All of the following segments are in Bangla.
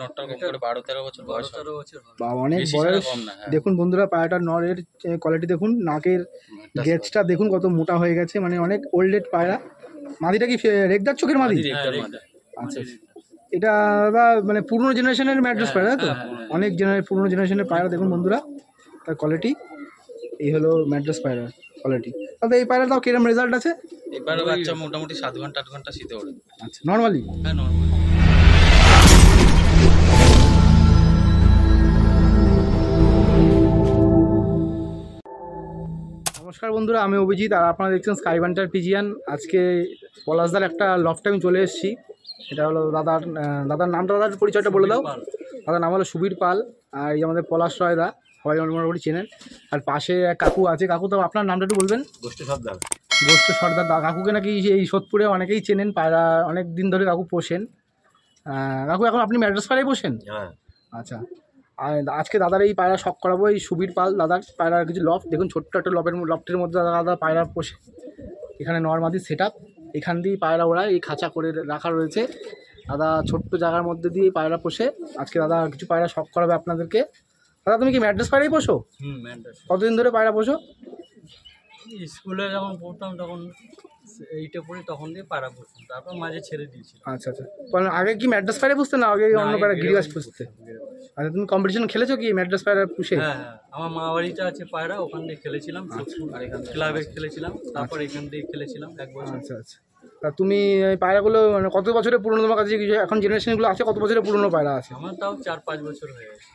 নটটা কম করে 12-13 বছর বয়স, 12-13 বছর বা অনেক বয়স। দেখুন বন্ধুরা পায়রাটার নরের কোয়ালিটি দেখুন, নাকের গেজটা দেখুন কত মোটা হয়ে গেছে, মানে অনেক ওল্ডেড পায়রা। মাদিটা কি রেগদার চোখের মাদি? আচ্ছা, এটা দাদা মানে পুরনো জেনারেশনের ম্যাড্রাস পায়রা, তাই তো? অনেক পুরনো জেনারেশনের পায়রা। দেখুন বন্ধুরা তার কোয়ালিটি, এই হলো ম্যাড্রাস পায়রার কোয়ালিটি। তাহলে এই পায়রা তাও কিরকম রেজাল্ট আছে? এই পায়রা বাচ্চা মোটামুটি 7 ঘন্টা 8 ঘন্টা শীতে ওড়ে। আচ্ছা, নর্মালি? হ্যাঁ, নর্মালি। নমস্কার বন্ধুরা, আমি অভিজিৎ আর আপনারা দেখছেন স্কাই বান্টার পিজিয়ান। আজকে পলাশদার একটা লফটে আমি চলে এসেছি। এটা হলো দাদার নামটা, দাদার পরিচয়টা বলে দাও। দাদার নাম হলো সুবীর পাল, আর এই আমাদের পলাশ রয়দা, সবাই মোটামুটি চেনেন। আর পাশে এক কাকু আছে। কাকু, তো আপনার নামটা একটু বলবেন। গোষ্ঠ সর্দার। গোষ্ঠ সর্দার দা। কাকুকে নাকি এই সোদপুরে অনেকেই চেনেন, পায়রা অনেক দিন ধরে কাকু পোষেন। কাকু, এখন আপনি ম্যাড্রাস পায়রাই পোষেন? হ্যাঁ। আচ্ছা, আর আজকে দাদার এই পায়রা শখ করাবো। এই সুবীর পাল দাদার পায়রার কিছু লফট দেখুন, ছোট্ট একটা লফটের মধ্যে দাদা পায়রা পোষে। এখানে নর্মাদি সেট আপ, এখান দিয়েই পায়রা ওরা এই খাঁচা করে রাখা রয়েছে। দাদা ছোট্ট জায়গার মধ্যে দিয়ে পায়রা পোষে। আজকে দাদা কিছু পায়রা শখ করাবে আপনাদেরকে। দাদা, তুমি কি ম্যাড্রাস পায়রাই পোষো? ম্যাড্রাস। কতদিন ধরে পায়রা পোষো? স্কুলে যখন পড়তাম তখন, এইটা পড়ি তখন দিয়ে পায়রা পুষতাম, তারপর মাঝে ছেড়ে দিয়েছি। আচ্ছা আচ্ছা, আগে কি ম্যাড্রাস পায়রা পুষতে না আগে অন্য পায়রা গিরিবাস পুষতে? আচ্ছা, তুমি কম্পিটিশন খেলেছো কি ম্যাড্রাস পায়রা পুষে? হ্যাঁ, আমার মা বাড়িতে আছে পায়রা, ওখান দিয়ে খেলেছিলাম, ক্লাবে খেলেছিলাম, তারপর এখান দিয়ে খেলেছিলাম 1 বছর। আচ্ছা আচ্ছা, তা তুমি এই পায়রাগুলো মানে কত বছরের পুরনো তোমার কাছে? এখন জেনারেশনগুলো আছে, কত বছরের পুরনো পায়রা আছে? আমার তাও 4-5 বছর হয়ে গেছে।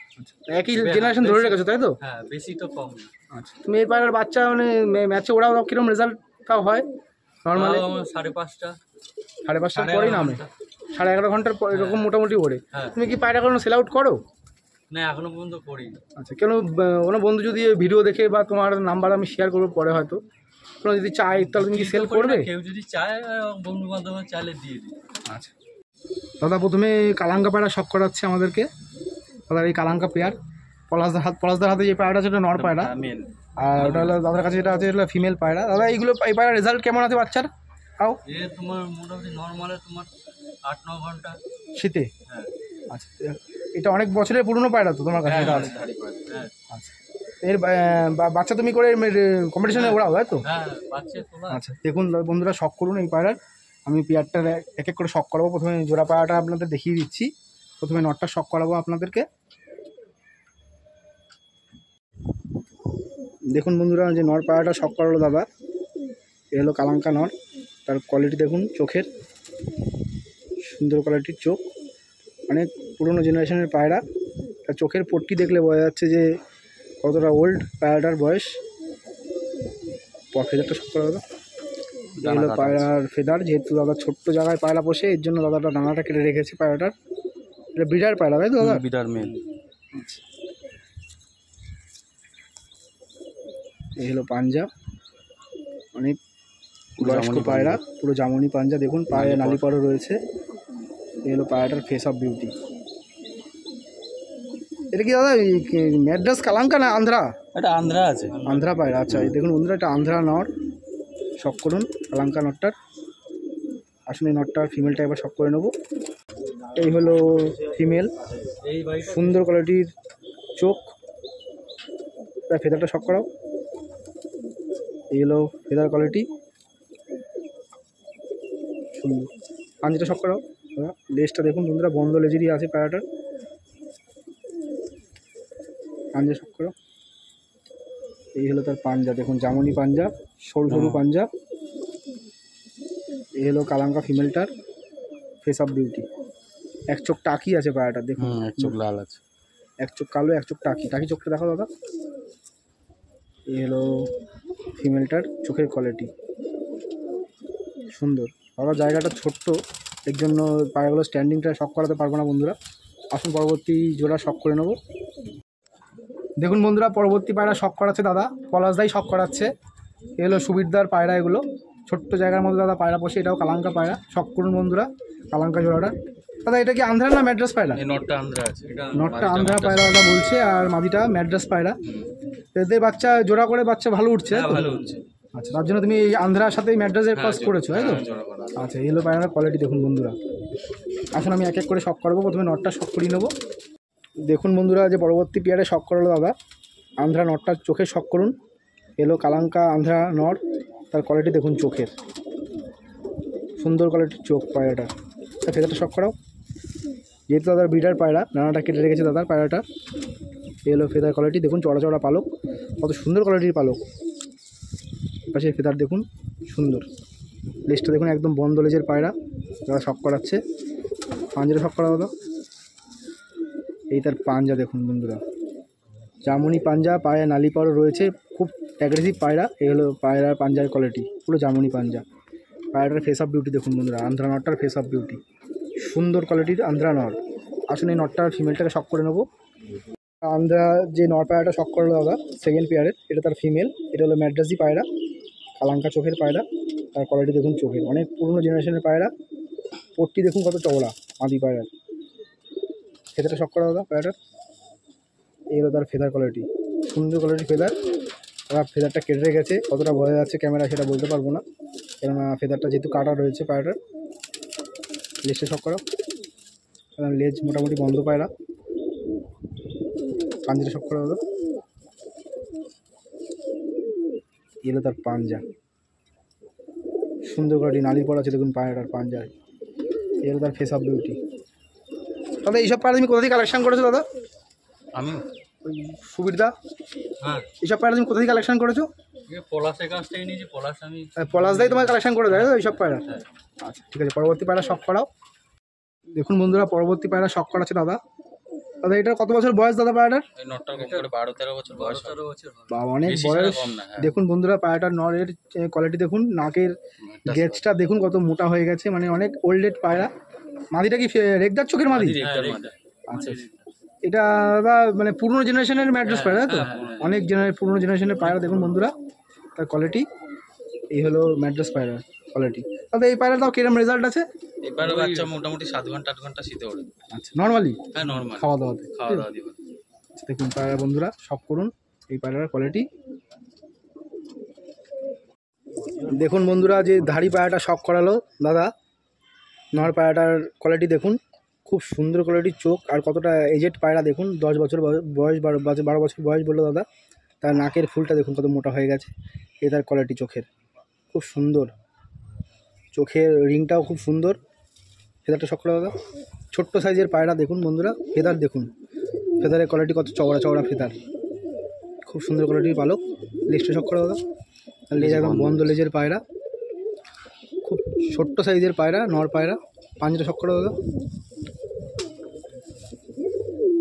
একই জেনারেশন ধরে রেখেছো, তাই তো? হ্যাঁ, বেশি তো কম না। আচ্ছা, তুমি এই পায়রার বাচ্চা মানে ম্যাচে ওরাও কীরকম রেজাল্ট তাও হয় নর্মালি? 5:30টা 5:30টার পরেই নামে, 11:30 ঘন্টার পর এরকম মোটামুটি ওড়ে। তুমি কি পায়রা কোনো সেল আউট করো? না, এখনো পর্যন্ত করি। আচ্ছা, কোনো বন্ধু যদি ভিডিও দেখে বা তোমার নাম্বার আমি শেয়ার করবো পরে, হয়তো কোনো যদি চায় তাহলে তুমি কি সেল করবে? কেউ যদি চায়, বন্ধু বান্ধব চাইলে দিয়ে দিই। আচ্ছা দাদা, প্রথমে কালাঙ্কা পায়রা শখ করাচ্ছে আমাদেরকে। দাদার এই কালাঙ্কা পেয়ার, পলাশদার হাতে যে পায়রাটা আছে ওটা নর পায়রা, আর ওটা হলো দাদার কাছে যেটা আছে এটা ফিমেল পায়রা। দাদা, এইগুলো এই পায়রার রেজাল্ট কেমন আছে বাচ্চার? তাও তোমার মোটামুটি নর্মালে তোমার 8-9 ঘন্টা শীতে। হ্যাঁ। আচ্ছা, এটা অনেক বছরের পুরনো পায়রা তো তোমার কাছে এটা আছে? আচ্ছা, এর বাচ্চা তুমি করে কম্পিটিশনে ওড়াও, তাই তো? আচ্ছা, দেখুন বন্ধুরা, শখ করুন এই পায়রার। আমি পেয়ারটার এক এক করে শখ করাবো। প্রথমে জোড়া পায়রাটা আপনাদের দেখিয়ে দিচ্ছি। প্রথমে নটটা শখ করাবো আপনাদেরকে। দেখুন বন্ধুরা, যে নর পায়রাটা শখ করালো দাদা, এ হলো কালাঙ্কা নর। তার কোয়ালিটি দেখুন, চোখের সুন্দর কোয়ালিটির চোখ, অনেক পুরনো জেনারেশনের পায়রা। তার চোখের পট্টি দেখলে বোঝা যাচ্ছে যে কতটা ওল্ড পায়রাটার বয়স। ফেদারটা শখ করা দাদা, এই হলো পায়রার ফেদার। যেহেতু দাদা ছোট্ট জায়গায় পায়রা পোষে, এর জন্য দাদাটা ডানাটা কেটে রেখেছে পায়রাটার। এটা ব্রিডার পায়রা, তাই তো দাদা? Breeder male. এই হলো পাঞ্জা, অনেক বয়স্ক পায়রা, পুরো জামনি পাঞ্জা। দেখুন পায়ে নালিপড়ও রয়েছে। এই হলো পায়রাটার ফেস অফ বিউটি। এটা কি দাদা ম্যাড্রাস কালাঙ্কা না আন্ধ্রা? এটা আন্ধ্রা আছে, আন্ধ্রা পায়রা। আচ্ছা, এই দেখুন বন্ধুরা, এটা আন্ধ্রা নর। শখ করুন কালাঙ্কা নটটার। আসলে এই নটটার ফিমেলটা এবার শখ করে নেবো। এই হলো ফিমেল, সুন্দর কোয়ালিটির চোখ। তার ফেদারটা শখ করাও। এই হলো ফেদার কোয়ালিটি, সুন্দর। পাঞ্জাটা শখ করাও। লেজটা দেখুন বন্ধুরা, বন্ধ লেজেরই আছে পায়রাটার। পাঞ্জা শখ করো। এই হলো তার পাঞ্জা, দেখুন জামনি পাঞ্জা, সরু সরু পাঞ্জা। এই হলো কালাঙ্কা ফিমেলটার ফেস অফ বিউটি। এক চোখ টাকি আছে পায়রাটার, দেখুন এক চোখ লাল আছে, এক চোখ কালো, এক চোখ টাকি। টাকি চোখটা দেখো দাদা। এই হলো ফিমেলটার চোখের কোয়ালিটি, সুন্দর। দাদা জায়গাটা ছোট্ট, এর জন্য পায়রাগুলো স্ট্যান্ডিংটা শখ করাতে পারবো না বন্ধুরা। আসুন পরবর্তী জোড়া শখ করে নেবো। দেখুন বন্ধুরা, পরবর্তী পায়রা শখ করাচ্ছে দাদা, পলাশদাই শখ করাচ্ছে। এ হলো সুবিরদার পায়রা। এগুলো ছোট্ট জায়গার মধ্যে দাদা পায়রা পোষে। এটাও কালাঙ্কা পায়রা। শখ করুন বন্ধুরা কালাঙ্কা জোড়াটা। দাদা, এটা কি আন্ধ্রা না ম্যাড্রাস পায়রা? নটটা আন্ধ্রা আছে, নটটা আন্ধ্রা পায়রা দাদা বলছে, আর মাদিটা ম্যাড্রাস পায়রা। এদের বাচ্চা জোড়া করে বাচ্চা ভালো উঠছে, ভালো উঠছে। আচ্ছা, তার জন্য তুমি এই আন্ধ্রার সাথে ম্যাড্রাসের ক্রস করেছো, তাই তো? আচ্ছা, এই হলো পায়রার কোয়ালিটি দেখুন বন্ধুরা। আসুন আমি এক এক করে শক করাবো। প্রথমে নটটা শক করিয়ে নেবো। দেখুন বন্ধুরা, যে পরবর্তী পেয়ারে শক করালো দাদা, আন্ধ্রা নটটা চোখে শক করুন। এলো কালাঙ্কা আন্ধ্রা নট, তার কোয়ালিটি দেখুন চোখের, সুন্দর কোয়ালিটির চোখ পায়রাটা। ফেদারটা শক করাও। যেহেতু দাদার ব্রিডার পায়রা, নানাটা কেটে রেখেছে দাদার পায়রাটা। এলো ফেদার কোয়ালিটি দেখুন, চড়া চড়া পালক, কত সুন্দর কোয়ালিটির পালক। পাশে ফেদার দেখুন সুন্দর, লেজটা দেখুন একদম বন্ধ লেজের পায়রা। দাদা শক করাচ্ছে, পাঞ্জাটা শক করা দাদা। এই তার পাঞ্জা দেখুন বন্ধুরা, জামুনি পাঞ্জা, পায়ে নালি পাড়ও রয়েছে, খুব অ্যাগ্রেসিভ পায়রা। এই হলো পায়রার পাঞ্জার কোয়ালিটি, পুরো জামুনি পাঞ্জা। পায়রাটার ফেস অফ বিউটি দেখুন বন্ধুরা, আন্ধ্রা নটটার ফেস অফ বিউটি, সুন্দর কোয়ালিটির আন্ধ্রা নট। আসুন এই নটটার ফিমেলটাকে শক করে নেবো। আন্ধ্রা যে নট পায়রাটা শক করলো দাদা সেকেন্ড পেয়ারের, এটা তার ফিমেল। এটা হলো ম্যাড্রাসি পায়রা, কালাঙ্কা চোখের পায়রা। তার কোয়ালিটি দেখুন চোখের, অনেক পুরনো জেনারেশনের পায়রা। পট্টি দেখুন কত চওড়া মাদি পায়রার। ফেদারটা শক করা দাদা পায়রাটার। এই হলো তার ফেদার কোয়ালিটি, সুন্দর কোয়ালিটির ফেদার। তারা ফেদারটা কেটে রেখেছে, কতটা বোঝা যাচ্ছে ক্যামেরা সেটা বলতে পারবো না, কেননা ফেদারটা যেহেতু কাটা রয়েছে পায়রাটার। লেজটা শক করা, লেজ মোটামুটি বন্ধ পায়রা। পাঞ্জাটা শক করা দাদা। এলো তার পাঞ্জা, সুন্দর কোয়ালিটি, নালি পড়া আছে দেখুন পায়রাটার পাঞ্জায়। এলো তার ফেস অফ বিউটি। দাদা এইসব পায়রা তুমি কোথা থেকে কালেকশন করেছো দাদা? আমি ওই সুবিরদা, হ্যাঁ, এইসব পায়রা তুমি কোথা থেকে কালেকশন করেছো? পলাশের কাছ থেকে নিয়েছি। পলাশ আমি পলাশদাই তোমার কালেকশন করে দেয় এইসব পায়রা? হ্যাঁ। আচ্ছা ঠিক আছে, পরবর্তী পায়রা শক করাও। দেখুন বন্ধুরা, পরবর্তী পায়রা শক করাচ্ছে দাদা। দাদা এটার কত বছর বয়স দাদা পায়রাটার? এই নটটা কম করে 12-13 বছর বয়স। 12-13 বছর বা অনেক বেশি বয়স। কম না, হ্যাঁ। দেখুন বন্ধুরা, পায়রাটার নরের কোয়ালিটি দেখুন, নাকের গেজটা দেখুন কত মোটা হয়ে গেছে, মানে অনেক ওল্ডেড পায়রা। মাদিটা কি রেগদার চোখের মাদি? আচ্ছা, এটা দাদা মানে পুরনো জেনারেশনের ম্যাড্রাস পায়রা, তাই তো? অনেক পুরনো জেনারেশনের পায়রা দেখুন বন্ধুরা, তার কোয়ালিটি। এই হলো ম্যাড্রাস পায়রা কোয়ালিটি। দাদা এই পায়রা তাও কিরকম রেজাল্ট আছে? এবারে বাচ্চা মোটামুটি 7 ঘন্টা 8 ঘন্টা শীতে ওড়ে। আচ্ছা, নর্মালি? হ্যাঁ নরমাল, খাওয়া দাওয়াতে দিব। আচ্ছা, দেখুন পায়রা বন্ধুরা শক করুন এই পায়রার কোয়ালিটি। দেখুন বন্ধুরা, যে ধাড়ি পায়রাটা শক করালো দাদা, নর পায়রাটার কোয়ালিটি দেখুন, খুব সুন্দর কোয়ালিটির চোখ। আর কতটা এজেড পায়রা দেখুন, 10 বছর বয়স, 12 বছর বয়স বললো দাদা। তার নাকের ফুলটা দেখুন কত মোটা হয়ে গেছে। এ তার কোয়ালিটি চোখের, খুব সুন্দর, চোখের রিংটাও খুব সুন্দর। ফেদারটা শক করা দাদা। ছোট্ট সাইজের পায়রা দেখুন বন্ধুরা, ফেদার দেখুন, ফেদারের কোয়ালিটি কত চওড়া চওড়া ফেদার, খুব সুন্দর কোয়ালিটির পালক। লেজটা শক করা দাদা, লেজ একদম বন্ধ লেজের পায়রা, খুব ছোট্ট সাইজের পায়রা, নর পায়রা। পাঞ্জাটা শক করা দাদা।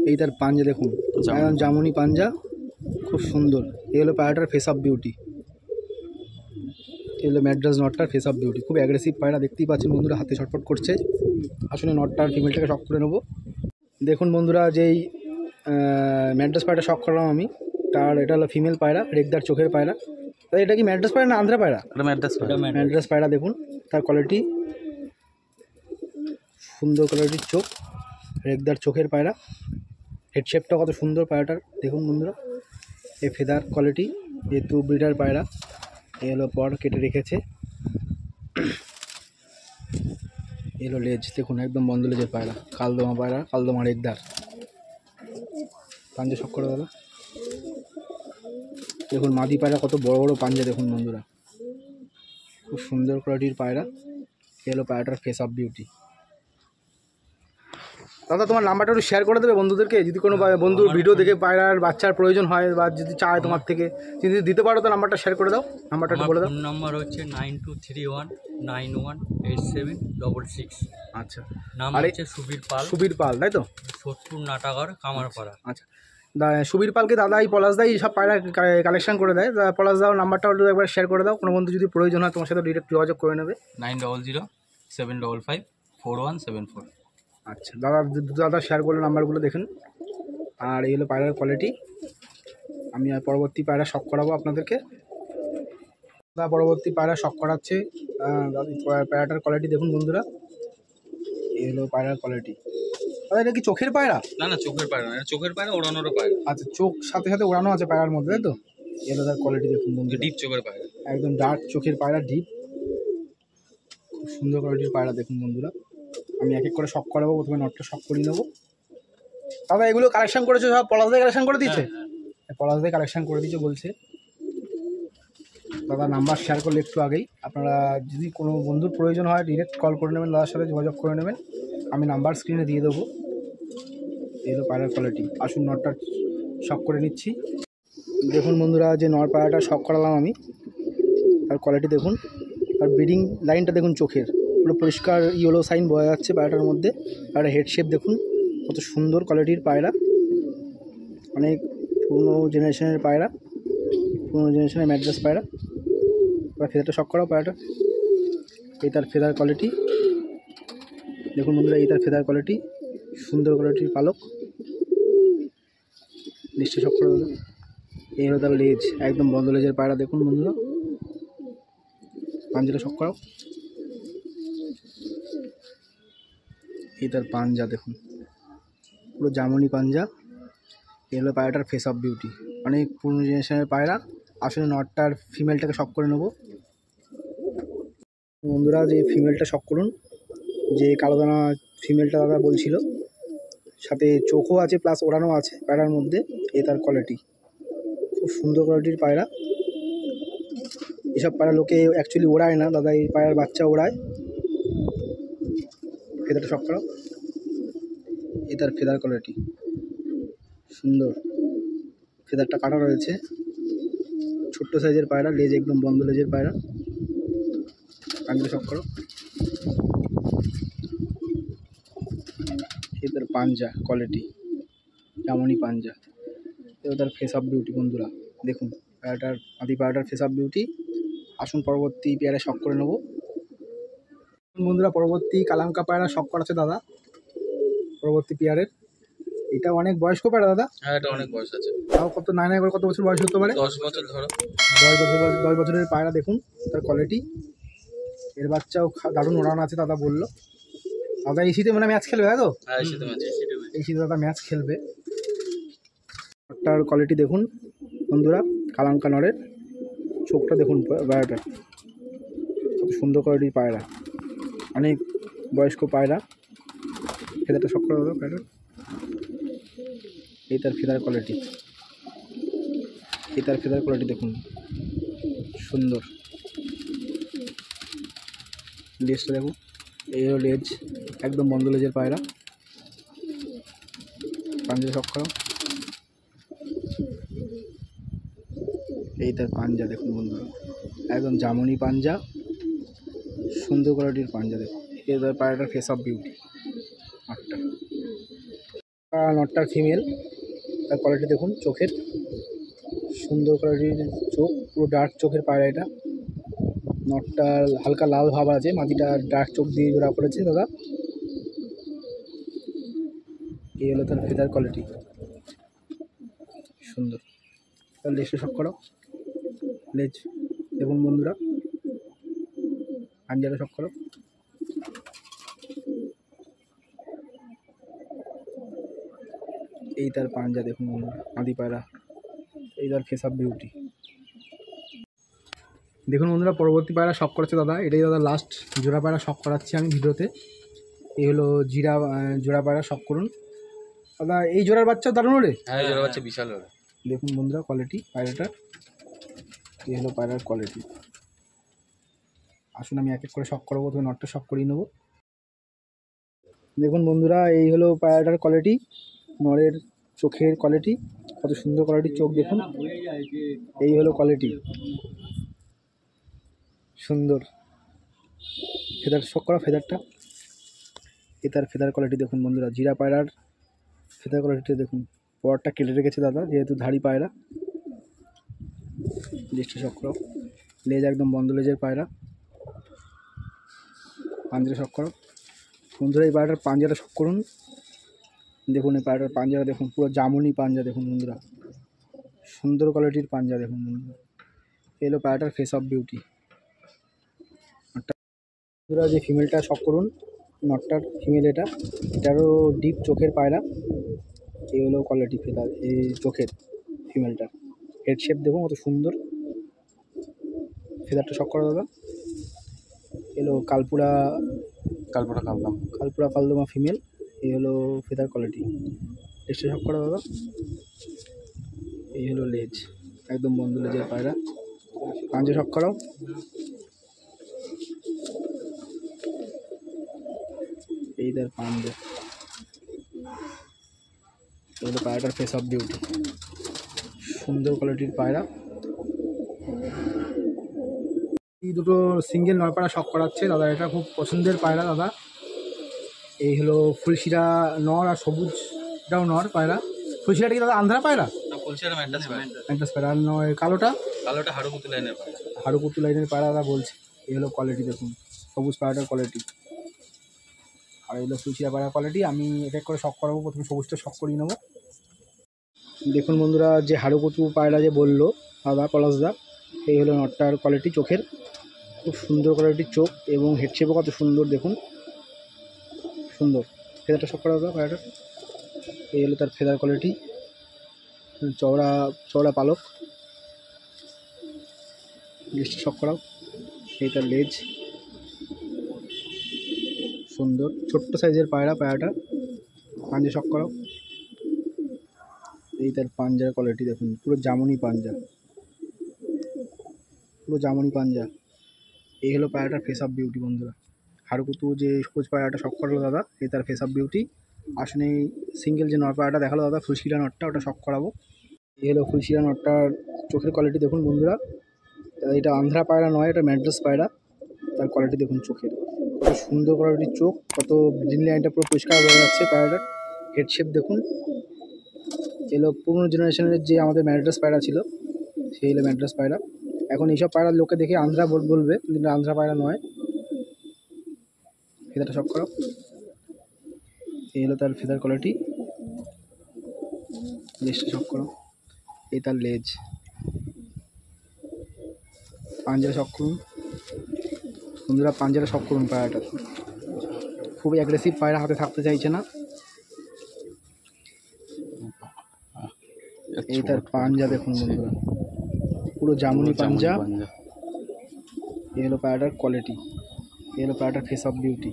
এই তার পাঞ্জা দেখুন, একদম জামুনি পাঞ্জা, খুব সুন্দর। এই হলো পায়রাটার ফেস অফ বিউটি, এই হলো ম্যাড্রাস নটটার ফেস অফ বিউটি। খুব অ্যাগ্রেসিভ পায়রা, দেখতেই পাচ্ছেন বন্ধুরা, হাতে ছটফট করছে। আসলে নটটার ফিমেলটাকে শক করে নেবো। দেখুন বন্ধুরা, যেই ম্যাড্রাস পায়রা শক করলাম আমি, তার এটা হলো ফিমেল পায়রা, রেগদার চোখের পায়রা। তাই এটা কি ম্যাড্রাস পায়রা না আন্ধ্রা পায়রা? ম্যাড্রাস পায়রা দেখুন, তার কোয়ালিটি সুন্দর, কোয়ালিটির চোখ, রেগদার চোখের পায়রা। হেডশেপটা কত সুন্দর পায়রাটার দেখুন বন্ধুরা। এই ফেদার কোয়ালিটি, যেহেতু ব্রিডার পায়রা, এ হলো পর কেটে রেখেছে। এলো লেজ দেখুন, একদম বন্ধ লেজের পায়রা, কালদমা পায়রা, কালদমা রেগদার। পাঞ্জা শক করে দাদা। দেখুন মাদি পায়রা কত বড় বড় পাঞ্জা দেখুন বন্ধুরা, খুব সুন্দর কোয়ালিটির পায়রা। এলো পায়রাটার ফেস অফ বিউটি। দাদা তোমার নাম্বারটা একটু শেয়ার করে দেবে বন্ধুদেরকে, যদি কোনো বন্ধুর ভিডিও দেখে পায়রার বাচ্চার প্রয়োজন হয় বা যদি চায় তোমার থেকে, যদি দিতে পারো তো নাম্বারটা শেয়ার করে দাও। নাম্বারটা একটু বলে দাও। ফোন নাম্বার হচ্ছে 9231918766। আচ্ছা, নাম হচ্ছে সুবীর পাল। সুবীর পাল, তাই তো? 70 নাটাগড় কামারপাড়া। আচ্ছা, সুবীর পালকে দাদা এই পলাশদাই সব পায়রা কালেকশন করে দেয়। পলাশ দাও নাম্বারটাও একবার শেয়ার করে দাও, কোনো বন্ধু যদি প্রয়োজন হয় তোমার সাথে ডিরেক্ট যোগাযোগ করে নেবে। 9007554174। আচ্ছা দাদা শেয়ার করলে নাম্বারগুলো দেখুন। আর এই হলো পায়রার কোয়ালিটি। আমি আর পরবর্তী পায়রা শক করাবো আপনাদেরকে। দাদা পরবর্তী পায়রা শক করাচ্ছে। পায়রাটার কোয়ালিটি দেখুন বন্ধুরা, এই হলো পায়রার কোয়ালিটি। দাদা এটা কি চোখের পায়রা? না না, চোখের পায়রা না, চোখের পায়রা ওড়ানোরও পায়রা। আচ্ছা, চোখ সাথে সাথে ওড়ানো আছে পায়রার মধ্যে, তাই তো? এই হলো তার কোয়ালিটি দেখুন বন্ধুরা, ডিপ চোখের পায়রা, একদম ডার্ক চোখের পায়রা, ডিপ, খুব সুন্দর কোয়ালিটির পায়রা দেখুন বন্ধুরা। আমি এক এক করে শক করাবো। প্রথমে নটটা শক করিয়ে নেবো। দাদা এগুলো কালেকশন করেছো সব পলাশ দিয়ে কালেকশন করে দিচ্ছে? পলাশ দিয়ে কালেকশন করে দিচ্ছে বলছে দাদা। নাম্বার শেয়ার করলে একটু আগেই, আপনারা যদি কোনো বন্ধুর প্রয়োজন হয় ডিরেক্ট কল করে নেবেন, দাদার সাথে যোগাযোগ করে নেবেন, আমি নাম্বার স্ক্রিনে দিয়ে দেবো। এই হলো পায়রার কোয়ালিটি। আসুন নটটা শক করে নিচ্ছি। দেখুন বন্ধুরা, যে নর পায়রাটা শক করালাম আমি, আর কোয়ালিটি দেখুন, আর ব্রিডিং লাইনটা দেখুন, চোখের পুরো পরিষ্কার ইয়েলো সাইন বোঝা যাচ্ছে পায়রাটার মধ্যে। আর হেড শেপ দেখুন কত সুন্দর কোয়ালিটির পায়রা, অনেক পুরনো জেনারেশনের পায়রা, পুরনো জেনারেশনের ম্যাড্রাস পায়রা। এবার ফেদারটা শক করাও পায়রাটা। এই তার ফেদার কোয়ালিটি দেখুন বন্ধুরা, এই তার ফেদার কোয়ালিটি, সুন্দর কোয়ালিটির পালক। নিশ্চয় শক করা। এই হলো তার লেজ, একদম বন্ধ লেজের পায়রা দেখুন বন্ধুরা। পাঞ্জাটা শক করাও। এই তার পাঞ্জা দেখুন, পুরো জামনি পাঞ্জা। এই হলো পায়রাটার ফেস অফ বিউটি, অনেক পুরনো জেনারেশনের পায়রা। আসলে নটটার ফিমেলটাকে শক করে নেবো বন্ধুরা। যে ফিমেলটা শক করুন, যে কালোদানা ফিমেলটা দাদা বলছিল, সাথে চোখও আছে প্লাস ওড়ানো আছে পায়রার মধ্যে। এই তার কোয়ালিটি, খুব সুন্দর কোয়ালিটির পায়রা। এসব পায়রা লোকে অ্যাকচুয়ালি ওড়ায় না দাদা, এই পায়রার বাচ্চা ওড়ায়। ফেদারটা শক করাও। এই তার ফেদার কোয়ালিটি, সুন্দর ফেদারটা কাটা রয়েছে। ছোট্ট সাইজের পায়রা, লেজ একদম বন্ধ লেজের পায়রা। পাঞ্জাটা শক করো। এই তার পাঞ্জা কোয়ালিটি, জামনি পাঞ্জা। এবার তার ফেস অফ বিউটি বন্ধুরা দেখুন, পায়রাটার আদি পায়রাটার ফেস অফ বিউটি। আসুন পরবর্তী পেয়ারে শক করে নেব বন্ধুরা। পরবর্তী কালাঙ্কা পায়রা শক করাচ্ছে দাদা, পরবর্তী পেয়ারের। এটা অনেক বয়স্ক পায়রা দাদা। হ্যাঁ, এটা অনেক বয়স আছে। তাও কত নাই নাই করে কত বছর বয়স হতে পারে? 10 বছর ধরো। 10 বছরের পায়রা দেখুন তার কোয়ালিটি। এর বাচ্চাও দারুণ ওড়ানো আছে দাদা বললো। দাদা এই শীতে মানে ম্যাচ খেলবে তাই তো? হ্যাঁ, এই শীতে ম্যাচ। এই শীতে দাদা ম্যাচ খেলবে। নটটার কোয়ালিটি দেখুন বন্ধুরা, কালাঙ্কা নরের। চোখটা দেখুন পায়রাটার, কত সুন্দর কোয়ালিটির পায়রা, অনেক বয়স্ক পায়রা। ফেদারটা শক করা হলো পায়রাটার। এই তার ফেদার কোয়ালিটি, এই তার ফেদার কোয়ালিটি দেখুন, সুন্দর। লেজটা দেখুন, এই হলো লেজ, একদম বন্ধ লেজের পায়রা। পাঞ্জা শক করো। এই তার পাঞ্জা দেখুন বন্ধুরা, একদম জামনি পাঞ্জা, সুন্দর কোয়ালিটির পাঞ্জা দেখুন। এই তার পায়রাটার ফেস অফ বিউটি। নটটার ফিমেল, তার কোয়ালিটি দেখুন, চোখের সুন্দর কোয়ালিটির চোখ, পুরো ডার্ক চোখের পায়রা এটা। নটটার হালকা লাল ভাব আছে, মাটিটা ডার্ক চোখ দিয়ে জোড়া পড়েছে দাদা। এই হলো তার ফেদার কোয়ালিটি, সুন্দর। তার লেজটা শক করো। লেজ দেখুন বন্ধুরা, পাঞ্জাটা শক করো। এই তার পাঞ্জা দেখুন বন্ধুরা, আদি পায়রা। এই তার ফেস অফ বিউটি দেখুন বন্ধুরা। পরবর্তী পায়রা শক করাচ্ছে দাদা, এটাই দাদা লাস্ট জোড়া পায়রা শক করাচ্ছি আমি ভিডিওতে। এই হলো জোড়া পায়রা শক করুন দাদা। এই জোড়ার বাচ্চা দারুণ ওরে। হ্যাঁ, জোড়া বাচ্চা বিশাল ওরে। দেখুন বন্ধুরা কোয়ালিটি পায়রাটার। এই হলো পায়রার কোয়ালিটি। আসুন আমি এক এক করে শক করবো, তুমি নটটা শক করিয়ে নেবো। দেখুন বন্ধুরা, এই হলো পায়রাটার কোয়ালিটি, নরের চোখের কোয়ালিটি, কত সুন্দর কোয়ালিটির চোখ দেখুন। এই হলো কোয়ালিটি, সুন্দর। ফেদার শক করা, ফেদারটা। এই তার ফেদার কোয়ালিটি দেখুন বন্ধুরা, জিরা পায়রার ফেদার কোয়ালিটি দেখুন। পরটা কেটে রেখেছে দাদা, যেহেতু ধাড়ি পায়রা। লেজটা শক করো। লেজ একদম বন্ধ লেজের পায়রা। পাঞ্জাটা শক করো বন্ধুরা। এই পায়রাটার পাঞ্জাটা শক করুন। দেখুন এই পায়রাটার পাঞ্জাটা দেখুন, পুরো জামুনি পাঞ্জা দেখুন বন্ধুরা, সুন্দর কোয়ালিটির পাঞ্জা দেখুন বন্ধুরা। এলো পায়রাটার ফেস অফ বিউটি। বন্ধুরা যে ফিমেলটা শক করুন, নটটার ফিমেল এটা, এটারও ডিপ চোখের পায়রা। এই হলো কোয়ালিটি ফেদার, এই চোখের ফিমেলটার হেড শেপ দেখুন কত সুন্দর। ফেদারটা শক করা দাদা। এলো কালপুরা কালপুরা কালদাম। কালপুরা কালদমা ফিমেল। এই হলো ফেদার কোয়ালিটি। লেজটা শক করা দাদা। এই হলো লেজ, একদম বন্ধ লেজের পায়রা। পাঞ্জা শক করাও। এই তার পাঞ্জা। এই হলো পায়রাটার ফেস অফ বিউটি, সুন্দর কোয়ালিটির পায়রা। এই দুটো সিঙ্গেল নয় পায়রা শক করাচ্ছে দাদা, এটা খুব পছন্দের পায়রা দাদা। এই হলো ফুলশিরা নর আর সবুজটাও নর পায়রা। ফুলশিরাটা কি দাদা আন্ধ্রা পায়রা? ফুলশিরা ম্যান্টাস পায়রা। ম্যান্টাস পায়রা। আর নয় কালোটা? কালোটা হাড়ুকুতু লাইনের পায়রা। হাড়ুকুতু লাইনের পায়রা দাদা বলছে। এই হলো কোয়ালিটি দেখুন, সবুজ পায়রাটার কোয়ালিটি। আর এই হলো ফুলশিরা পায়রার কোয়ালিটি। আমি এক এক করে শক করাবো, প্রথমে সবুজটা শক করিয়ে নেবো। দেখুন বন্ধুরা, যে হাড়ুকুতু পায়রা যে বললো দাদা পলাশদা, এই হলো নটটার কোয়ালিটি চোখের। খুব সুন্দর কোয়ালিটির চোখ এবং হেড শেপও কত সুন্দর দেখুন, সুন্দর। ফেদারটা শক করা দাদা পায়রাটার। এই হলো তার ফেদার কোয়ালিটি, চওড়া চওড়া পালক। লেজটা শক করাও। এই তার লেজ, সুন্দর ছোট্ট সাইজের পায়রা। পায়রাটা পাঞ্জা শক করাও। এই তার পাঞ্জার কোয়ালিটি দেখুন, পুরো জামুনি পাঞ্জা, পুরো জামুনি পাঞ্জা। এই হলো পায়রাটার ফেস অফ বিউটি বন্ধুরা। হাড়ুকুতু যে সবুজ পায়রাটা শক করালো দাদা, এই তার ফেস অফ বিউটি। আসলে এই সিঙ্গেল যে নর পায়রাটা দেখালো দাদা, ফুলশিরা নটটা, ওটা শক করাবো। এই হলো ফুলশিরা নটটার চোখের কোয়ালিটি দেখুন বন্ধুরা। এটা আন্ধ্রা পায়রা নয়, এটা ম্যাড্রাস পায়রা। তার কোয়ালিটি দেখুন চোখের, কত সুন্দর কোয়ালিটির চোখ, কত গ্রিন লাইনটা পুরো পরিষ্কার বোঝা যাচ্ছে। পায়রাটার হেড শেপ দেখুন। এলো পুরনো জেনারেশনের যে আমাদের ম্যাড্রাস পায়রা ছিল, সেই হলো ম্যাড্রাস পায়রা। এখন এইসব পায়রার লোকে দেখে আন্ধ্রা বলবে, কিন্তু আন্ধ্রা পায়রা নয়। ফেদারটা শক করো। এই হলো তার ফেদার কোয়ালিটি। লেজটা শক করো। এই তার লেজ। পাঞ্জারা শক করুন বন্ধুরা, পাঞ্জারা শক করুন পায়রাটা। খুবই অ্যাগ্রেসিভ পায়রা, হাতে থাকতে চাইছে না। এই তার পাঞ্জা দেখুন বন্ধুরা, পুরো জামুনি পাঞ্জা। এই হলো পায়রাটার কোয়ালিটি। এই হলো পায়রাটার ফেস অফ বিউটি।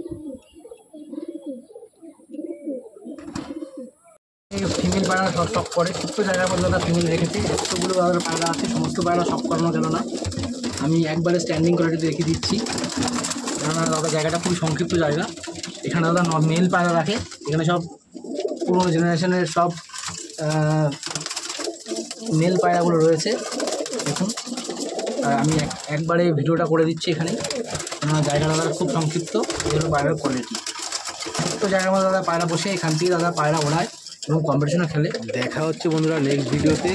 ফিমেল পায়রা সব শক করে, ছোট্ট জায়গার মধ্যে দাদা ফিমেল রেখেছে। এতগুলো দাদার পায়রা আছে, সমস্ত পায়রা শক করানো গেল না। আমি একবারে স্ট্যান্ডিং কোয়ালিটিতে রেখে দিচ্ছি, কেননা দাদা জায়গাটা খুবই সংক্ষিপ্ত জায়গা। এখানে দাদা মেল পায়রা রাখে, এখানে সব পুরোনো জেনারেশনের সব মেল পায়রাগুলো রয়েছে দেখুন। আর আমি একবারে ভিডিওটা করে দিচ্ছি এখানে, কেননা জায়গা দাদা খুব সংক্ষিপ্ত। এগুলো পায়রার কোয়ালিটি। ছোট্ট জায়গার মধ্যে দাদা পায়রা বসে এখান থেকে দাদা পায়রা ওড়ায় এবং কম্পিটিশনে খেলে। দেখা হচ্ছে বন্ধুরা নেক্সট ভিডিওতে।